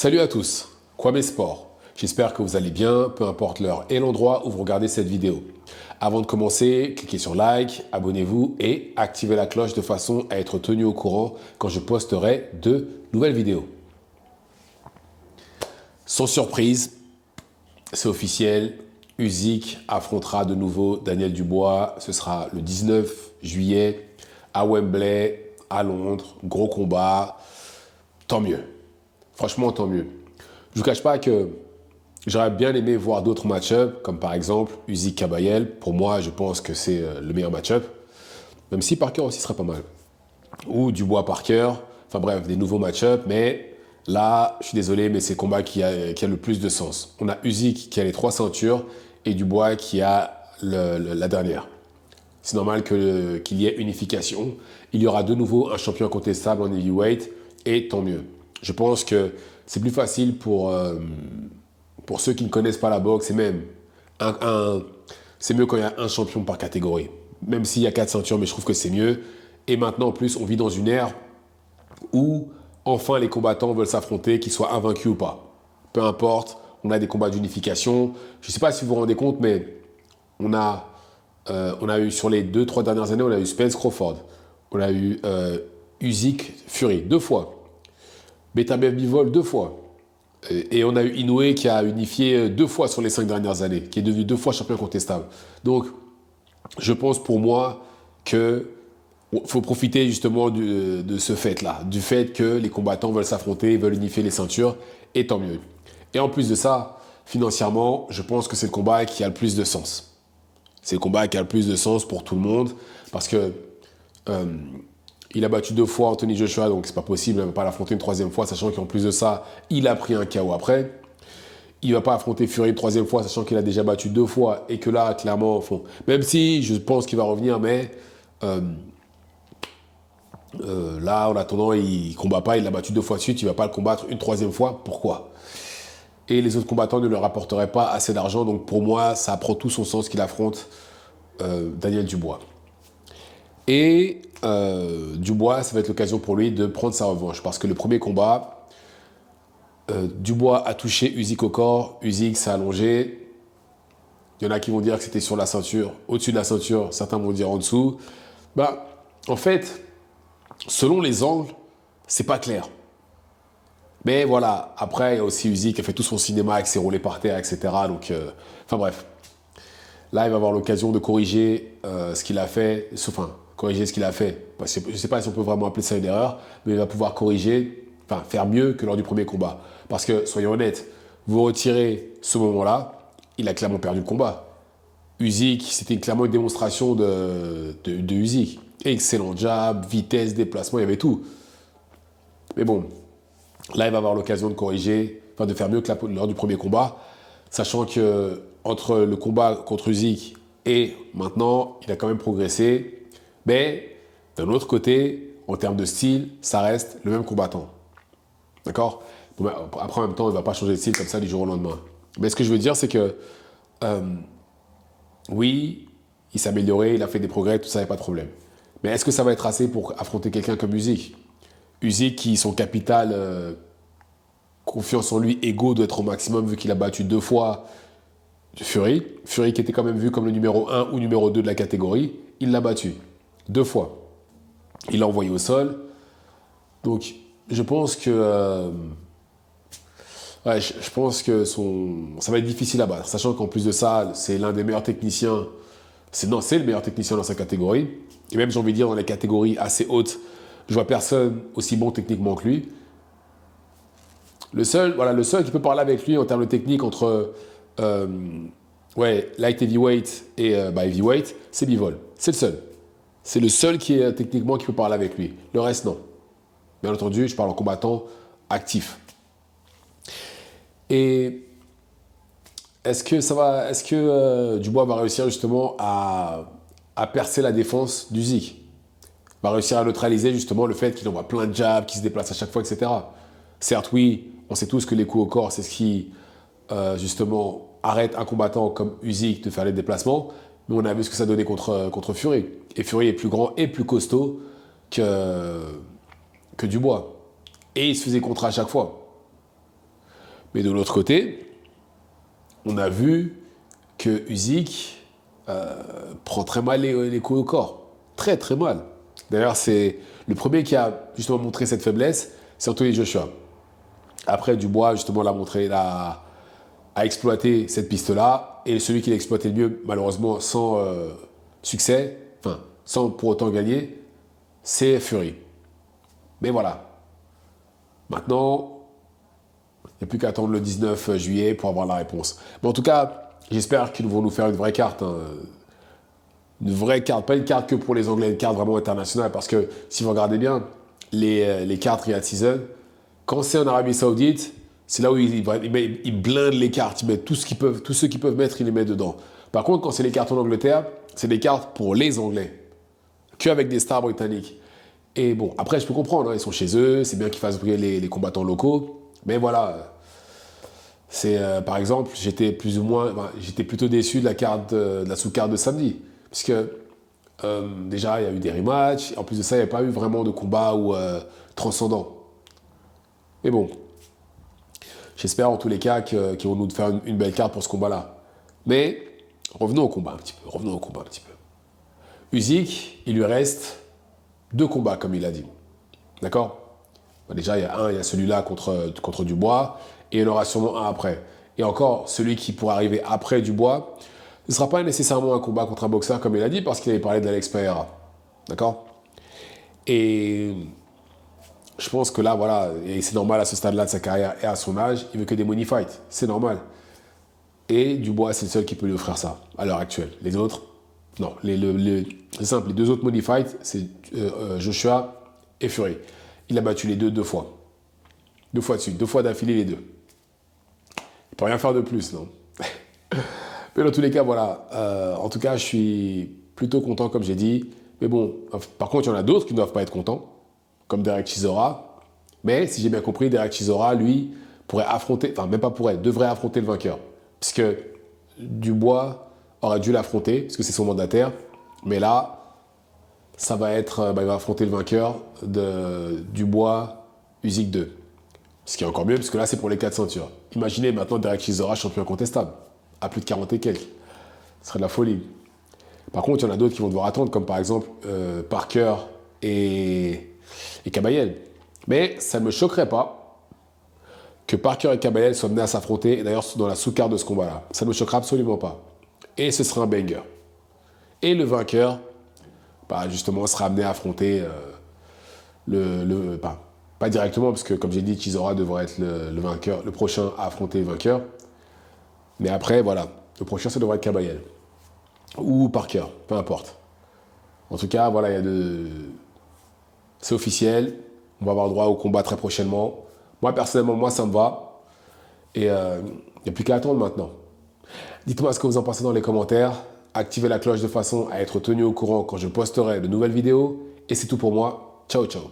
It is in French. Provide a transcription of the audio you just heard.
Salut à tous, Kwame Sport. J'espère que vous allez bien, peu importe l'heure et l'endroit où vous regardez cette vidéo. Avant de commencer, cliquez sur like, abonnez-vous et activez la cloche de façon à être tenu au courant quand je posterai de nouvelles vidéos. Sans surprise, c'est officiel, Usyk affrontera de nouveau Daniel Dubois. Ce sera le 19 juillet à Wembley, à Londres. Gros combat, tant mieux. Franchement, tant mieux. Je ne vous cache pas que j'aurais bien aimé voir d'autres match-up, comme par exemple Usyk-Kabayel. Pour moi, je pense que c'est le meilleur match-up. Même si Parker aussi serait pas mal. Ou Dubois-Parker. Enfin bref, des nouveaux match-up. Mais là, je suis désolé, mais c'est le combat qui a le plus de sens. On a Usyk qui a les 3 ceintures et Dubois qui a la dernière. C'est normal qu'il y ait unification. Il y aura de nouveau un champion incontestable en heavyweight et tant mieux. Je pense que c'est plus facile pour ceux qui ne connaissent pas la boxe et même c'est mieux quand il y a un champion par catégorie. Même s'il y a 4 ceintures, mais je trouve que c'est mieux. Et maintenant, en plus, on vit dans une ère où enfin les combattants veulent s'affronter, qu'ils soient invaincus ou pas. Peu importe, on a des combats d'unification. Je ne sais pas si vous vous rendez compte, mais on a eu sur les 2-3 dernières années, on a eu Spence Crawford, on a eu Usyk Fury 2 fois, Beterbiev Bivol 2 fois, et on a eu Inoue qui a unifié 2 fois sur les 5 dernières années, qui est devenu 2 fois champion contestable. Donc, je pense pour moi que faut profiter justement de ce fait-là, du fait que les combattants veulent s'affronter, veulent unifier les ceintures, et tant mieux. Et en plus de ça, financièrement, je pense que c'est le combat qui a le plus de sens. C'est le combat qui a le plus de sens pour tout le monde, parce que il a battu 2 fois Anthony Joshua, donc c'est pas possible, il ne va pas l'affronter une 3e fois, sachant qu'en plus de ça, il a pris un KO après. Il ne va pas affronter Fury une 3e fois, sachant qu'il a déjà battu 2 fois, et que là, clairement, même si je pense qu'il va revenir, mais là, en attendant, il ne combat pas, il l'a battu 2 fois de suite, il ne va pas le combattre une 3e fois, pourquoi? Et les autres combattants ne leur rapporteraient pas assez d'argent, donc pour moi, ça prend tout son sens qu'il affronte Daniel Dubois. Et Dubois, ça va être l'occasion pour lui de prendre sa revanche. Parce que le premier combat, Dubois a touché Usyk au corps, Usyk s'est allongé. Il y en a qui vont dire que c'était sur la ceinture, au-dessus de la ceinture, certains vont dire en dessous. En fait, selon les angles, c'est pas clair. Mais voilà, après, il y a aussi Usyk qui a fait tout son cinéma avec ses roulés par terre, etc. Donc, enfin bref. Là, il va avoir l'occasion de corriger ce qu'il a fait, corriger ce qu'il a fait. Je ne sais pas si on peut vraiment appeler ça une erreur, mais il va pouvoir corriger, faire mieux que lors du premier combat. Parce que, soyons honnêtes, vous retirez ce moment-là, il a clairement perdu le combat. Usyk, c'était clairement une démonstration de Usyk. Excellent jab, vitesse, déplacement, il y avait tout. Mais bon, là, il va avoir l'occasion de corriger, de faire mieux que lors du premier combat, sachant que entre le combat contre Usyk et maintenant, il a quand même progressé. Mais d'un autre côté, en termes de style, ça reste le même combattant. D'accord? Bon, après, en même temps, il ne va pas changer de style comme ça du jour au lendemain. Mais ce que je veux dire, c'est que oui, il s'est amélioré, il a fait des progrès, tout ça, il n'y a pas de problème. Mais est-ce que ça va être assez pour affronter quelqu'un comme Usyk? Usyk, qui son capital confiance en lui, ego, doit être au maximum vu qu'il a battu 2 fois Fury. Fury qui était quand même vu comme le numéro 1 ou numéro 2 de la catégorie, il l'a battu 2 fois. Il l'a envoyé au sol. Donc, je pense que je pense que ça va être difficile à battre, sachant qu'en plus de ça, c'est l'un des meilleurs techniciens. C'est le meilleur technicien dans sa catégorie. Et même, j'ai envie de dire, dans les catégories assez hautes, je vois personne aussi bon techniquement que lui. Le seul qui peut parler avec lui en termes de technique entre light heavyweight et heavyweight, c'est Bivol. C'est le seul. C'est le seul qui est techniquement qui peut parler avec lui. Le reste, non. Bien entendu, je parle en combattant actif. Et est-ce que Dubois va réussir justement à percer la défense d'Usyk? Va réussir à neutraliser justement le fait qu'il envoie plein de jabs, qu'il se déplace à chaque fois, etc. Certes, oui, on sait tous que les coups au corps, c'est ce qui, justement, arrête un combattant comme Usyk de faire les déplacements. Mais on a vu ce que ça donnait contre Fury. Et Fury est plus grand et plus costaud que Dubois. Et il se faisait contrer à chaque fois. Mais de l'autre côté, on a vu que Usyk prend très mal les coups au corps. Très, très mal. D'ailleurs, c'est le premier qui a justement montré cette faiblesse, c'est Anthony Joshua. Après, Dubois, justement, a exploité cette piste-là. Et celui qui l'a exploité le mieux, malheureusement, sans succès, enfin, sans pour autant gagner, c'est Fury. Mais voilà. Maintenant, il n'y a plus qu'à attendre le 19 juillet pour avoir la réponse. Mais en tout cas, j'espère qu'ils vont nous faire une vraie carte. Hein. Une vraie carte, pas une carte que pour les Anglais, une carte vraiment internationale. Parce que si vous regardez bien, les cartes Riyadh Season, quand c'est en Arabie Saoudite, c'est là où ils blindent les cartes. Ils mettent tout ce qu'ils peuvent, tous ceux qu'ils peuvent mettre, ils les mettent dedans. Par contre, quand c'est les cartes en Angleterre, c'est des cartes pour les Anglais. Qu'avec des stars britanniques. Et bon, après, je peux comprendre, hein, ils sont chez eux, c'est bien qu'ils fassent briller les combattants locaux. Mais voilà, c'est par exemple, j'étais plutôt déçu de de la sous-carte de samedi. Puisque déjà, il y a eu des rematchs. En plus de ça, il n'y a pas eu vraiment de combat transcendant. Mais bon, j'espère en tous les cas qu'ils vont nous faire une belle carte pour ce combat-là. Mais revenons au combat un petit peu. Usyk, il lui reste 2 combats, comme il a dit. D'accord? Déjà, il y a celui-là contre Dubois, et il y en aura sûrement un après. Et encore, celui qui pourrait arriver après Dubois, ce ne sera pas nécessairement un combat contre un boxeur, comme il a dit, parce qu'il avait parlé d'Alex Pereira. D'accord? Et je pense que là, voilà, et c'est normal à ce stade-là de sa carrière et à son âge, il veut que des money fights. C'est normal. Et Dubois, c'est le seul qui peut lui offrir ça, à l'heure actuelle. Les autres, non. C'est simple, les 2 autres money fights, c'est Joshua et Fury. Il a battu les 2 fois. 2 fois de suite, 2 fois d'affilée les 2. Il peut rien faire de plus, non? Mais dans tous les cas, voilà. En tout cas, je suis plutôt content, comme j'ai dit. Mais bon, par contre, il y en a d'autres qui ne doivent pas être contents, comme Derek Chisora. Mais si j'ai bien compris, Derek Chisora, lui, pourrait affronter, enfin même pas pourrait, devrait affronter le vainqueur. Puisque Dubois aurait dû l'affronter, parce que c'est son mandataire. Mais là, ça va être, il va affronter le vainqueur de Dubois, Usyk 2. Ce qui est encore mieux, parce que là, c'est pour les 4 ceintures. Imaginez maintenant Derek Chisora, champion incontestable, à plus de 40 et quelques. Ce serait de la folie. Par contre, il y en a d'autres qui vont devoir attendre, comme par exemple Parker et Kabayel. Mais ça ne me choquerait pas que Parker et Kabayel soient menés à s'affronter, et d'ailleurs dans la sous-carte de ce combat-là. Ça ne me choquera absolument pas. Et ce sera un banger. Et le vainqueur, justement, sera amené à affronter pas directement, parce que comme j'ai dit, Chisora devrait être le vainqueur, le prochain à affronter le vainqueur. Mais après, voilà, le prochain, ça devrait être Kabayel. Ou Parker, peu importe. En tout cas, voilà, c'est officiel. On va avoir droit au combat très prochainement. Moi, personnellement, moi, ça me va. Et il n'y a plus qu'à attendre maintenant. Dites-moi ce que vous en pensez dans les commentaires. Activez la cloche de façon à être tenu au courant quand je posterai de nouvelles vidéos. Et c'est tout pour moi. Ciao, ciao.